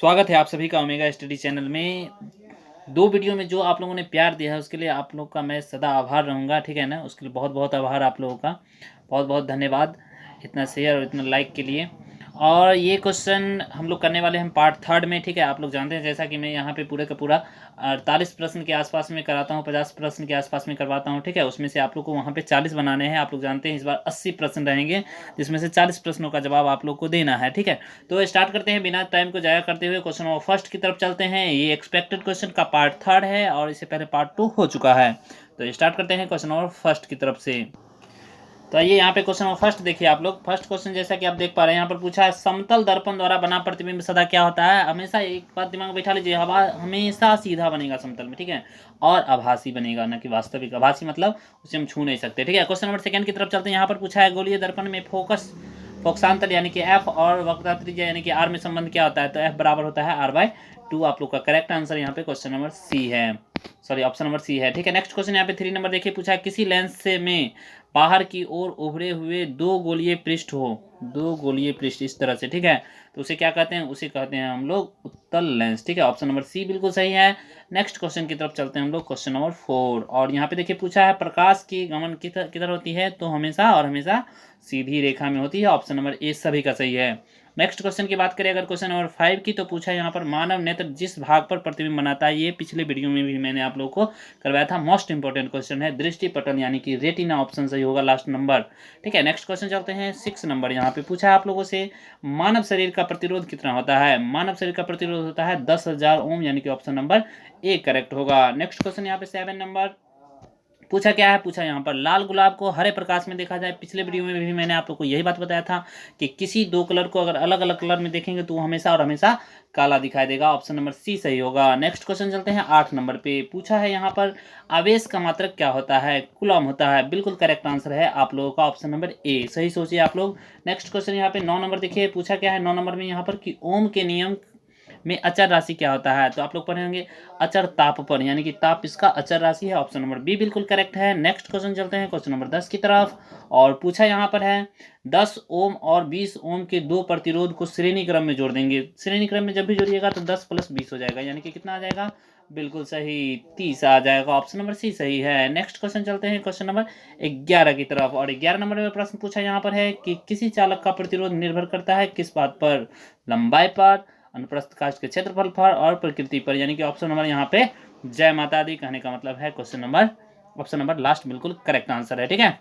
स्वागत है आप सभी का ओमेगा स्टडी चैनल में। दो वीडियो में जो आप लोगों ने प्यार दिया है उसके लिए आप लोग का मैं सदा आभार रहूँगा, ठीक है ना। उसके लिए बहुत बहुत आभार आप लोगों का, बहुत बहुत धन्यवाद इतना शेयर और इतना लाइक के लिए। और ये क्वेश्चन हम लोग करने वाले हैं पार्ट थर्ड में, ठीक है। आप लोग जानते हैं जैसा कि मैं यहाँ पे पूरे का पूरा 48 प्रश्न के आसपास में कराता हूँ, 50 प्रश्न के आसपास में करवाता हूँ, ठीक है। उसमें से आप लोग को वहाँ पे 40 बनाने हैं। आप लोग जानते हैं इस बार 80 प्रश्न रहेंगे, जिसमें से 40 प्रश्नों का जवाब आप लोग को देना है, ठीक है। तो स्टार्ट करते हैं बिना टाइम को जाया करते हुए। क्वेश्चन नंबर फर्स्ट की तरफ चलते हैं। ये एक्सपेक्टेड क्वेश्चन का पार्ट थर्ड है और इससे पहले पार्ट 2 हो चुका है। तो स्टार्ट करते हैं क्वेश्चन नंबर फर्स्ट की तरफ से। तो आइए यहाँ पे क्वेश्चन नंबर फर्स्ट देखिए आप लोग। फर्स्ट क्वेश्चन जैसा कि आप देख पा रहे हैं यहाँ पर पूछा है, समतल दर्पण द्वारा बना प्रतिबिंब सदा क्या होता है। हमेशा एक बात दिमाग में बैठा लीजिए, हवा हमेशा सीधा बनेगा समतल में, ठीक है, और आभासी बनेगा, न कि वास्तविक। आभासी मतलब उसे हम छू नहीं सकते, ठीक है। क्वेश्चन नंबर सेकंड की तरफ चलते हैं। यहाँ पर पूछा है, गोलीय दर्पण में फोकसांतर यानी कि एफ और वक्रता त्रिज्या यानी कि आर में संबंध क्या होता है। तो एफ बराबर होता है R/2। आप लोग का करेक्ट आंसर यहाँ पे क्वेश्चन नंबर सी है, सॉरी ऑप्शन नंबर सी है, ठीक है। नेक्स्ट क्वेश्चन यहाँ पे 3 नंबर देखिए। पूछा है, किसी लेंस से में बाहर की ओर उभरे हुए दो गोलीय पृष्ठ हो, दो गोलीय पृष्ठ इस तरह से, ठीक है, तो उसे क्या कहते हैं, उसे कहते हैं हम लोग उत्तल लेंस, ठीक है। ऑप्शन नंबर सी बिल्कुल सही है। नेक्स्ट क्वेश्चन की तरफ चलते हैं हम लोग, क्वेश्चन नंबर 4। और यहाँ पे देखिए पूछा है, प्रकाश की गमन किधर होती है। तो हमेशा और हमेशा सीधी रेखा में होती है। ऑप्शन नंबर ए सभी का सही है। नेक्स्ट क्वेश्चन की बात करें अगर क्वेश्चन नंबर 5 की, तो पूछा है यहाँ पर, मानव नेत्र जिस भाग पर प्रतिबिंब बनाता है। ये पिछले वीडियो में भी मैंने आप लोगों को करवाया था। मोस्ट इंपॉर्टेंट क्वेश्चन है, दृष्टि पटल यानी कि रेटिना। ऑप्शन सही होगा लास्ट नंबर, ठीक है। नेक्स्ट क्वेश्चन चलते हैं 6 नंबर। यहाँ पे पूछा है आप लोगों से, मानव शरीर का प्रतिरोध कितना होता है। मानव शरीर का प्रतिरोध होता है 10,000 ओम, यानी कि ऑप्शन नंबर ए करेक्ट होगा। नेक्स्ट क्वेश्चन यहाँ पे 7 नंबर पूछा क्या है, पूछा यहाँ पर, लाल गुलाब को हरे प्रकाश में देखा जाए। पिछले वीडियो में भी मैंने आप लोग को यही बात बताया था कि किसी दो कलर को अगर अलग अलग कलर में देखेंगे तो वो हमेशा और हमेशा काला दिखाई देगा। ऑप्शन नंबर सी सही होगा। नेक्स्ट क्वेश्चन चलते हैं 8 नंबर पे। पूछा है यहाँ पर, आवेश का मात्रक क्या होता है। कूलम होता है, बिल्कुल करेक्ट आंसर है आप लोगों का ऑप्शन नंबर ए। सही सोचिए आप लोग। नेक्स्ट क्वेश्चन यहाँ पे 9 नंबर देखिए। पूछा क्या है 9 नंबर में यहाँ पर कि ओम के नियम में अचर राशि क्या होता है। तो आप लोग पढ़ेंगे अचर ताप पर, यानी कि ताप इसका अचर राशि है। ऑप्शन नंबर बी बिल्कुल करेक्ट है। नेक्स्ट क्वेश्चन चलते हैं क्वेश्चन नंबर 10 की तरफ। और पूछा यहाँ पर है, 10 ओम और 20 ओम के दो प्रतिरोध को श्रेणी क्रम में जोड़ देंगे। श्रेणी क्रम में जब भी जोड़िएगा तो 10 + 20 हो जाएगा, यानी कि कितना आ जाएगा, बिल्कुल सही 30 आ जाएगा। ऑप्शन नंबर सी सही है। नेक्स्ट क्वेश्चन चलते हैं क्वेश्चन नंबर 11 की तरफ। और 11 नंबर में प्रश्न पूछा यहाँ पर है कि किसी चालक का प्रतिरोध निर्भर करता है किस बात पर। लंबाई पर, अनुप्रस्थ काष्ठ के क्षेत्रफल पर और प्रकृति पर, यानी कि ऑप्शन नंबर यहाँ पे जय माता दी कहने का मतलब है question number, option number last बिल्कुल करेक्ट आंसर है, ठीक है।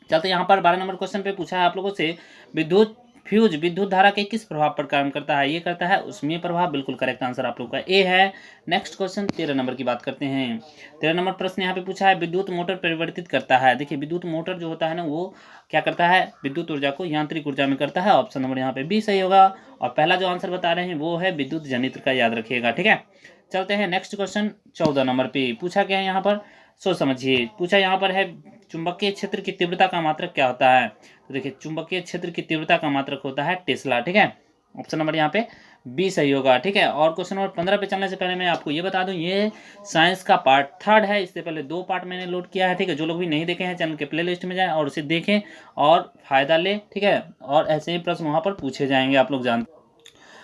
चलते यहाँ पर 12 नंबर क्वेश्चन पे पूछा है आप लोगों से, विद्युत फ्यूज विद्युत धारा के किस प्रभाव पर काम करता है। ये करता है उसमें प्रभाव, बिल्कुल करेक्ट आंसर आप लोग का ए है। नेक्स्ट क्वेश्चन 13 नंबर की बात करते हैं। 13 नंबर प्रश्न यहाँ पे पूछा है, विद्युत मोटर परिवर्तित करता है। देखिए विद्युत मोटर जो होता है ना, वो क्या करता है, विद्युत ऊर्जा को यांत्रिक ऊर्जा में करता है। ऑप्शन नंबर यहाँ पे बी सही होगा। और पहला जो आंसर बता रहे हैं वो है विद्युत जनित्र का, याद रखिएगा, ठीक है। चलते हैं नेक्स्ट क्वेश्चन 14 नंबर पे। पूछा क्या है यहाँ पर, सोच समझिए। पूछा यहाँ पर है, चुंबकीय क्षेत्र की तीव्रता का मात्रक क्या होता है। तो देखिए चुंबकीय क्षेत्र की तीव्रता का मात्रक होता है टेस्ला, ठीक है। ऑप्शन नंबर यहाँ पे बी सही होगा, ठीक है। और क्वेश्चन नंबर 15 पे चलने से पहले मैं आपको ये बता दूं, ये साइंस का पार्ट थर्ड है। इससे पहले 2 पार्ट मैंने लोड किया है, ठीक है। जो लोग भी नहीं देखे हैं चैनल के प्लेलिस्ट में जाएं और उसे देखें और फायदा लें, ठीक है। और ऐसे ही प्रश्न वहाँ पर पूछे जाएंगे, आप लोग जानते।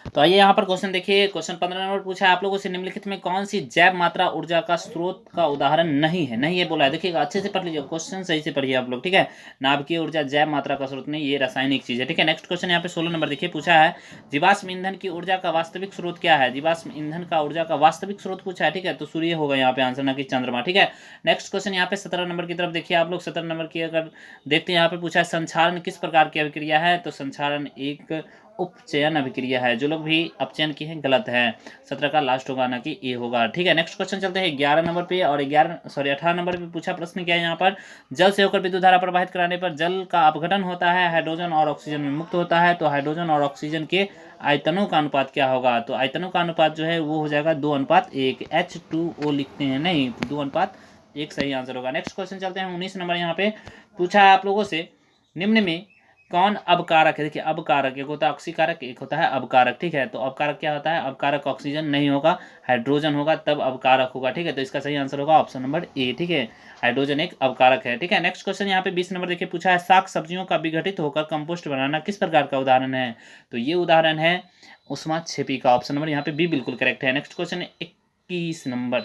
तो आइए यहाँ पर क्वेश्चन देखिए। क्वेश्चन 15 नंबर पूछा है, आप लोगों से निम्नलिखित में कौन सी जैव मात्रा ऊर्जा का स्रोत का उदाहरण नहीं है। नहीं ये बोला है, देखिएगा अच्छे से पढ़ लीजिए, क्वेश्चन सही से पढ़िए आप लोग, ठीक है। नाभिकीय ऊर्जा जैव मात्रा का स्रोत नहीं, ये रासायनिक चीज है, ठीक है। नेक्स्ट क्वेश्चन यहाँ पे 16 नंबर देखिए। पूछा है, जीवाश्म ईंधन की ऊर्जा का वास्तविक स्रोत क्या है। जीवाश्म ईंधन का ऊर्जा का वास्तविक स्रोत पूछा है, ठीक है। तो सूर्य होगा यहाँ पे आंसर, ना कि चंद्रमा, ठीक है। नेक्स्ट क्वेश्चन यहाँ पे 17 नंबर की तरफ देखिए आप लोग। 17 नंबर की अगर देखते हैं, यहाँ पे पूछा है, संक्षारण किस प्रकार की अभिक्रिया है। तो संक्षारण एक उपचयन अभिक्रिया है। जो लोग भी अपचयन की हैं गलत है। 17 का लास्ट होगा, ना कि ए होगा, ठीक है। नेक्स्ट क्वेश्चन चलते हैं 11 नंबर पे। और 18 नंबर पे पूछा प्रश्न क्या है यहाँ पर, जल से होकर विद्युत धारा प्रवाहित कराने पर जल का अपघटन होता है, हाइड्रोजन और ऑक्सीजन में मुक्त होता है। तो हाइड्रोजन और ऑक्सीजन के आयतनों का अनुपात क्या होगा। तो आयतनों का अनुपात जो है वो हो जाएगा 2:1। H2O लिखते हैं, नहीं, 2:1 सही आंसर होगा। नेक्स्ट क्वेश्चन चलते हैं 19 नंबर। यहाँ पे पूछा है आप लोगों से, निम्न में कौन अबकारक है? देखिए अबकारक एक होता है ऑक्सीकारक, एक होता है अबकारक, ठीक है। तो अबकारक क्या होता है? अबकारक ऑक्सीजन नहीं होगा, हाइड्रोजन होगा तब अबकारक होगा, ठीक है। तो इसका सही आंसर होगा ऑप्शन नंबर ए, ठीक है। हाइड्रोजन एक अबकारक है, ठीक है। नेक्स्ट क्वेश्चन यहाँ पे 20 नंबर देखिए पूछा है, शाक सब्जियों का विघटित होकर कंपोस्ट बनाना किस प्रकार का उदाहरण है? तो ये उदाहरण है उस्मा छिपी का। ऑप्शन नंबर यहाँ पे बी बिल्कुल करेक्ट है। नेक्स्ट क्वेश्चन 21 नंबर,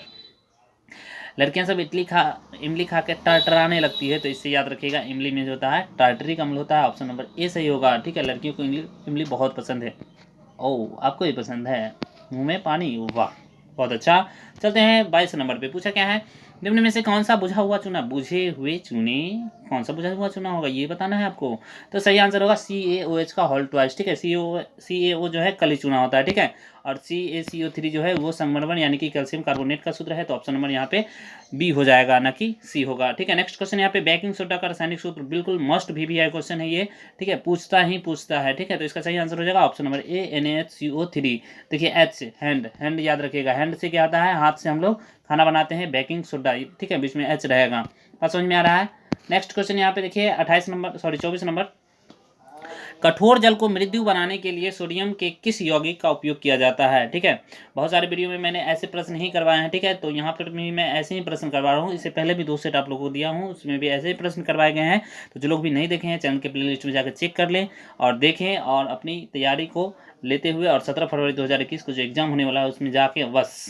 लड़कियां सब इमली खा के टरटराने लगती है, तो इससे याद रखिएगा इमली में जो होता है टार्टरिक अम्ल होता है। ऑप्शन नंबर ए सही होगा, ठीक है। लड़कियों को इमली बहुत पसंद है। ओह आपको ये पसंद है, मुंह में पानी, वाह बहुत अच्छा। चलते हैं 22 नंबर पे, पूछा क्या है, निम्न में से कौन सा बुझा हुआ चूना, बुझे हुए चूने कौन सा बुझा हुआ चूना होगा ये बताना है आपको। तो सही आंसर होगा CaOH का होल ट्वाइस, ठीक है। CaO जो है कली चूना होता है, ठीक है। और CaCO3 जो है वो संगमरमर यानी कि कैल्शियम कार्बोनेट का सूत्र है। तो ऑप्शन नंबर यहाँ पे बी हो जाएगा, ना कि सी होगा, ठीक है। नेक्स्ट क्वेश्चन यहाँ पे बेकिंग सोडा का रासायनिक सूत्र, बिल्कुल मस्ट VVI क्वेश्चन है ये, ठीक है। पूछता है, ठीक है। तो इसका सही आंसर हो जाएगा ऑप्शन नंबर ए NaHCO3। देखिए एच हैंड याद रखिएगा, हैंड से क्या आता है, हाथ से हम लोग खाना बनाते हैं, बेकिंग सोडा, ठीक है, बीच में एच रहेगा। बात समझ में आ रहा है। नेक्स्ट क्वेश्चन यहाँ पे देखिए 24 नंबर, कठोर जल को मृदु बनाने के लिए सोडियम के किस यौगिक का उपयोग किया जाता है, ठीक है। बहुत सारे वीडियो में मैंने ऐसे प्रश्न ही करवाए हैं, ठीक है। तो यहाँ पर भी मैं ऐसे ही प्रश्न करवा रहा हूँ, इससे पहले भी 2 सेट आप लोगों को दिया हूँ, उसमें भी ऐसे ही प्रश्न करवाए गए हैं। तो जो लोग भी नहीं देखे हैं चैनल के प्लेलिस्ट में जाकर चेक कर लें और देखें और अपनी तैयारी को लेते हुए, और 17 फरवरी 2021 को जो एग्जाम होने वाला है उसमें जाके बस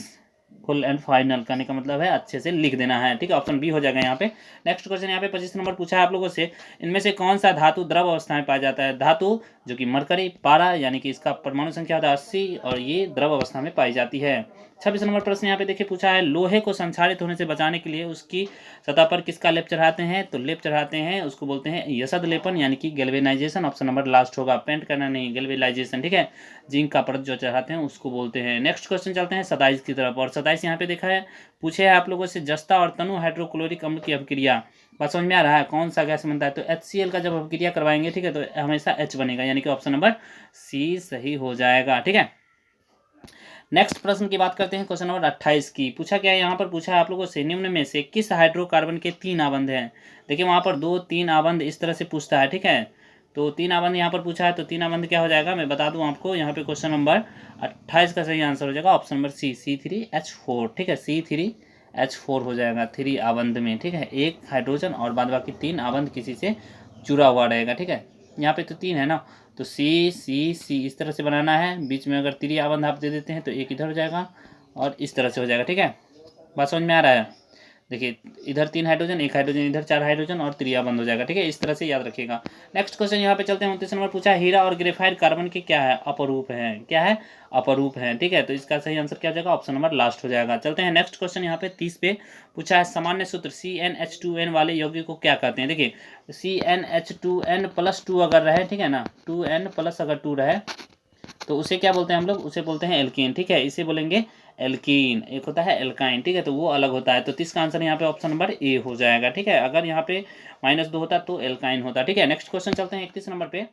फुल एंड फाइनल करने का मतलब है अच्छे से लिख देना है, ठीक है। ऑप्शन बी हो जाएगा यहाँ पे। नेक्स्ट क्वेश्चन यहाँ पे 25 नंबर पूछा है आप लोगों से, इनमें से कौन सा धातु द्रव अवस्था में पाया जाता है? धातु जो कि मरकरी पारा यानी कि इसका परमाणु संख्या होता है 80 और ये द्रव अवस्था में पाई जाती है। 26 नंबर प्रश्न यहाँ पे देखिए पूछा है, लोहे को संक्षारित होने से बचाने के लिए उसकी सतह पर किसका लेप चढ़ाते हैं? तो लेप चढ़ाते हैं उसको बोलते हैं यसद लेपन यानी कि गैल्वेनाइजेशन। ऑप्शन नंबर लास्ट होगा, पेंट करना नहीं, गैल्वेनाइजेशन, ठीक है। जिंक का परत जो चढ़ाते हैं उसको बोलते हैं। नेक्स्ट क्वेश्चन चलते हैं 27 की तरफ, और 27 यहाँ पे देखा है पूछे है आप लोगों से, जस्ता और तनु हाइड्रोक्लोरिक अम्ल की अभिक्रिया, बात समझ में आ रहा है, कौन सा गैस बनता है? तो HCl का जब अभिक्रिया करवाएंगे, ठीक है, तो हमेशा H बनेगा, यानी कि ऑप्शन नंबर सी सही हो जाएगा, ठीक है। नेक्स्ट प्रश्न की बात करते हैं, क्वेश्चन नंबर 28 की। पूछा क्या है यहाँ पर, पूछा है आप लोगों से, निम्न में से किस हाइड्रोकार्बन के 3 आबंध हैं? देखिए वहाँ पर 2-3 आबंध इस तरह से पूछता है, ठीक है। तो 3 आबंध यहाँ पर पूछा है, तो 3 आबंध क्या हो जाएगा मैं बता दूँ आपको। यहाँ पे क्वेश्चन नंबर 28 का सही आंसर हो जाएगा ऑप्शन नंबर सी, C3H4, ठीक है। C3H4 हो जाएगा 3 आबंध में, ठीक है। एक हाइड्रोजन और बाद बाकी 3 आबंध किसी से जुड़ा हुआ रहेगा, ठीक है। यहाँ पे तो 3 है ना, तो C इस तरह से बनाना है, बीच में अगर 3 आबंध आप दे देते हैं तो एक इधर हो जाएगा और इस तरह से हो जाएगा, ठीक है। बात समझ में आ रहा है। देखिए इधर 3 हाइड्रोजन, एक हाइड्रोजन इधर, 4 हाइड्रोजन और 3 बंद हो जाएगा, ठीक है। इस तरह से याद रखिएगा। नेक्स्ट क्वेश्चन यहाँ पे चलते हैं 29 नंबर पूछा है, हीरा और ग्रेफाइट कार्बन के क्या है? अपरूप है। क्या है? अपरूप है, ठीक है। तो इसका सही आंसर क्या हो जाएगा? ऑप्शन नंबर लास्ट हो जाएगा। चलते हैं नेक्स्ट क्वेश्चन यहाँ पे 30 पे पूछा है, सामान्य सूत्र CnH2n वाले यौगिक को क्या कहते हैं? देखिए CnH2n+2 अगर रहे, ठीक है ना, 2n+ अगर 2 रहे तो उसे क्या बोलते हैं हम लोग? उसे बोलते हैं एल्कीन, ठीक है। इसे बोलेंगे एल्कीन। एक होता है एल्काइन, ठीक है, तो वो अलग होता है। तो 30 का आंसर यहाँ पे ऑप्शन नंबर ए हो जाएगा, ठीक है। अगर यहाँ पे -2 होता तो एल्काइन होता, ठीक है। नेक्स्ट क्वेश्चन चलते हैं 31 नंबर पे,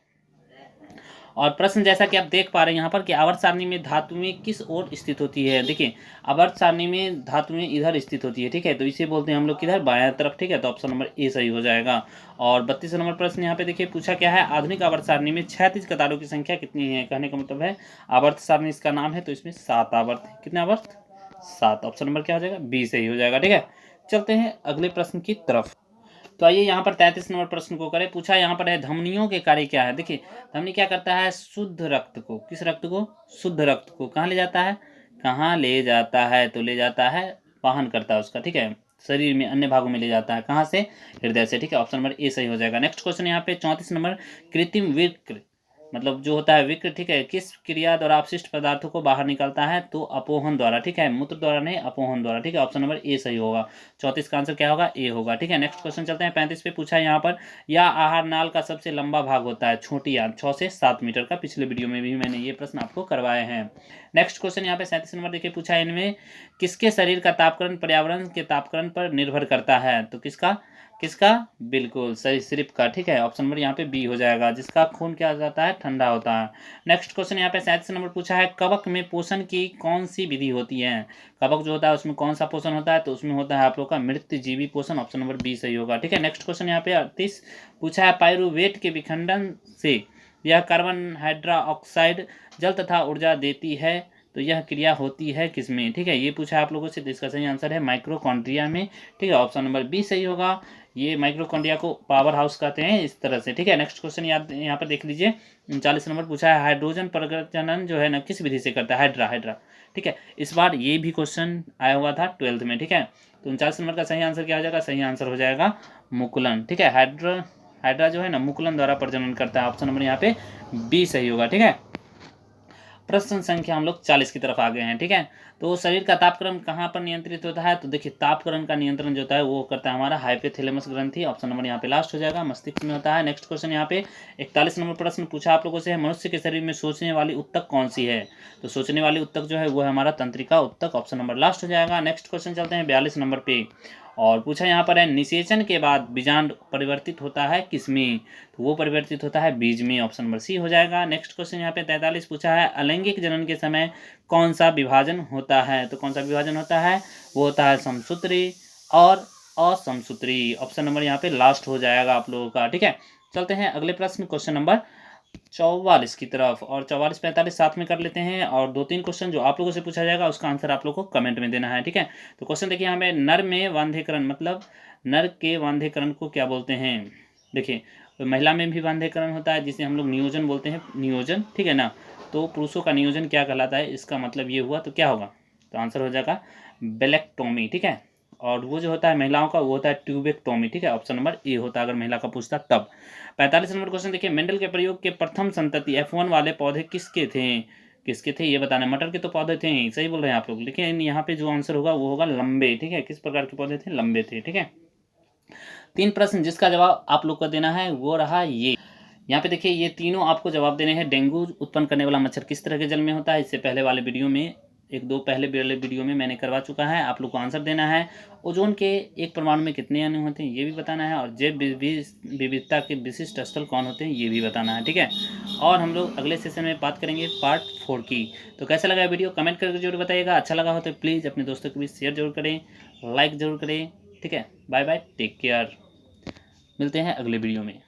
और प्रश्न जैसा कि आप देख पा रहे हैं यहाँ पर कि आवर्त सारणी में धातुएं किस ओर स्थित होती है? देखिए आवर्त सारणी में धातुएं इधर स्थित होती है, ठीक है, तो इसे बोलते हैं हम लोग किधर? बायां तरफ, ठीक है। तो ऑप्शन नंबर ए सही हो जाएगा। और 32 नंबर प्रश्न यहाँ पे देखिए पूछा क्या है, आधुनिक आवर्त सारणी में क्षैतिज कतारों की संख्या कितनी है? कहने का मतलब है आवर्त सारणी इसका नाम है, तो इसमें 7 आवर्त है। कितने आवर्त? 7। ऑप्शन नंबर क्या हो जाएगा? बी सही हो जाएगा, ठीक है। चलते हैं अगले प्रश्न की तरफ। तो आइए यहाँ पर 33 नंबर प्रश्न को करें। पूछा यहाँ पर है, धमनियों के कार्य क्या है? देखिए धमनी क्या करता है? शुद्ध रक्त को, किस रक्त को? शुद्ध रक्त को कहाँ ले जाता है? कहाँ ले जाता है? तो ले जाता है, वाहन करता है उसका, ठीक है, शरीर में अन्य भागों में ले जाता है। कहाँ से? हृदय से, ठीक है। ऑप्शन नंबर ए सही हो जाएगा। नेक्स्ट क्वेश्चन यहाँ पे 34 नंबर, कृत्रिम वृक्क मतलब जो होता है विक्र, ठीक है, किस क्रिया द्वारा अपशिष्ट पदार्थों को बाहर निकालता है? तो अपोहन द्वारा, ठीक है, मूत्र द्वारा नहीं, अपोहन द्वारा, ठीक है। ऑप्शन नंबर ए सही होगा। 34 का आंसर क्या होगा? ए होगा, ठीक है। नेक्स्ट क्वेश्चन चलते हैं 35 पे। पूछा है यहाँ पर, यह आहार नाल का सबसे लंबा भाग होता है? छोटी आंत, 6 से 7 मीटर का। पिछले वीडियो में भी मैंने ये प्रश्न आपको करवाए हैं। नेक्स्ट क्वेश्चन यहाँ पे 37 नंबर देखिए पूछा है, इनमें किसके शरीर का तापकरण पर्यावरण के तापकरण पर निर्भर करता है? तो किसका? किसका? बिल्कुल सरीसृप का, ठीक है। ऑप्शन नंबर यहाँ पे बी हो जाएगा, जिसका खून क्या हो जाता है? ठंडा होता है। नेक्स्ट क्वेश्चन यहाँ पे 37 नंबर पूछा है, कवक में पोषण की कौन सी विधि होती है? कवक जो होता है उसमें कौन सा पोषण होता है? तो उसमें होता है आप लोग का मृतजीवी पोषण, ऑप्शन नंबर बी सही होगा, ठीक है। नेक्स्ट क्वेश्चन यहाँ पे 38 पूछा है, पायरुवेट के विखंडन से यह कार्बन हाइड्रोक्साइड जल तथा ऊर्जा देती है, तो यह क्रिया होती है किसमें? ठीक है, ये पूछा है आप लोगों से, तो इसका सही आंसर है माइक्रोकॉन्ड्रिया में, ठीक है। ऑप्शन नंबर बी सही होगा। ये माइक्रोकॉन्ड्रिया को पावर हाउस कहते हैं इस तरह से, ठीक है। नेक्स्ट क्वेश्चन याद यहाँ पर देख लीजिए, 39 नंबर पूछा है, हाइड्रोजन प्रजनन जो है ना किस विधि से करता है? हाइड्रा, ठीक है। इस बार ये भी क्वेश्चन आया हुआ था 12th में, ठीक है। तो 39 नंबर का सही आंसर क्या हो जाएगा? सही आंसर हो जाएगा मुकुलन, ठीक है। हाइड्रा जो है ना मुकुलन द्वारा प्रजनन करता है, ऑप्शन नंबर यहाँ पे बी सही होगा, ठीक है। प्रश्न संख्या हम लोग 40 की तरफ आ गए हैं, ठीक है। तो शरीर का तापक्रम कहाँ पर नियंत्रित होता है? तो देखिए तापक्रम का नियंत्रण जो होता है वो करता है हमारा हाइपोथैलेमस ग्रंथि, ऑप्शन नंबर यहाँ पे लास्ट हो जाएगा, मस्तिष्क में होता है। नेक्स्ट क्वेश्चन यहाँ पे 41 नंबर प्रश्न पूछा आप लोगों से है, मनुष्य के शरीर में सोचने वाली उत्तक कौन सी है? तो सोचने वाली उत्तक जो है वो है हमारा तंत्रिका उत्तक, ऑप्शन नंबर लास्ट हो जाएगा। नेक्स्ट क्वेश्चन चलते हैं 42 नंबर पे, और पूछा यहाँ पर है, निषेचन के बाद बीजांड परिवर्तित होता है किसमें? तो वो परिवर्तित होता है बीज में, ऑप्शन नंबर सी हो जाएगा। नेक्स्ट क्वेश्चन यहाँ पे 43 पूछा है, अलैंगिक जनन के समय कौन सा विभाजन होता है? तो कौन सा विभाजन होता है? वो होता है समसूत्री और असमसूत्री, ऑप्शन नंबर यहाँ पे लास्ट हो जाएगा आप लोगों का, ठीक है। चलते हैं अगले प्रश्न, क्वेश्चन नंबर 44 की तरफ, और 44 45 साथ में कर लेते हैं, और 2-3 क्वेश्चन जो आप लोगों से पूछा जाएगा उसका आंसर आप लोगों को कमेंट में देना है, ठीक है। तो क्वेश्चन देखिए यहाँ पे, नर में वांध्यकरण मतलब नर के वांध्यकरण को क्या बोलते हैं? देखिए महिला में भी वांध्यकरण होता है जिसे हम लोग नियोजन बोलते हैं, नियोजन, ठीक है ना। तो पुरुषों का नियोजन क्या कहलाता है? इसका मतलब ये हुआ, तो क्या होगा? तो आंसर हो जाएगा बेलेक्टोमी, ठीक है। और वो जो होता है महिलाओं का वो होता है ट्यूबेक्टोमी, ठीक है। ऑप्शन नंबर ए होता है अगर महिला का पूछता तब। 45 नंबर क्वेश्चन देखिए, मेंडल के प्रयोग के प्रथम संतति F1 वाले पौधे किसके थे? किसके थे ये बताना। मटर के तो पौधे थे ही, सही बोल रहे हैं आप लोग, लेकिन यहाँ पे जो आंसर होगा वो होगा लंबे, ठीक है। किस प्रकार के पौधे थे? लंबे थे, ठीक है। 3 प्रश्न जिसका जवाब आप लोग को देना है वो रहा ये। यहाँ पे देखिए ये तीनों आपको जवाब देने हैं। डेंगू उत्पन्न करने वाला मच्छर किस तरह के जल में होता है? इससे पहले वाले वीडियो में, एक दो पहले वाले वीडियो में मैंने करवा चुका है, आप लोग को आंसर देना है। ओजोन के एक परमाणु में कितने अणु होते हैं ये भी बताना है, और जैव विविधता के विशिष्ट स्थल कौन होते हैं ये भी बताना है, ठीक है। और हम लोग अगले सेशन में बात करेंगे पार्ट 4 की। तो कैसा लगा वीडियो कमेंट करके जरूर बताइएगा, अच्छा लगा हो तो प्लीज़ अपने दोस्तों के बीच शेयर जरूर करें, लाइक ज़रूर करें, ठीक है। बाय बाय, टेक केयर, मिलते हैं अगले वीडियो में।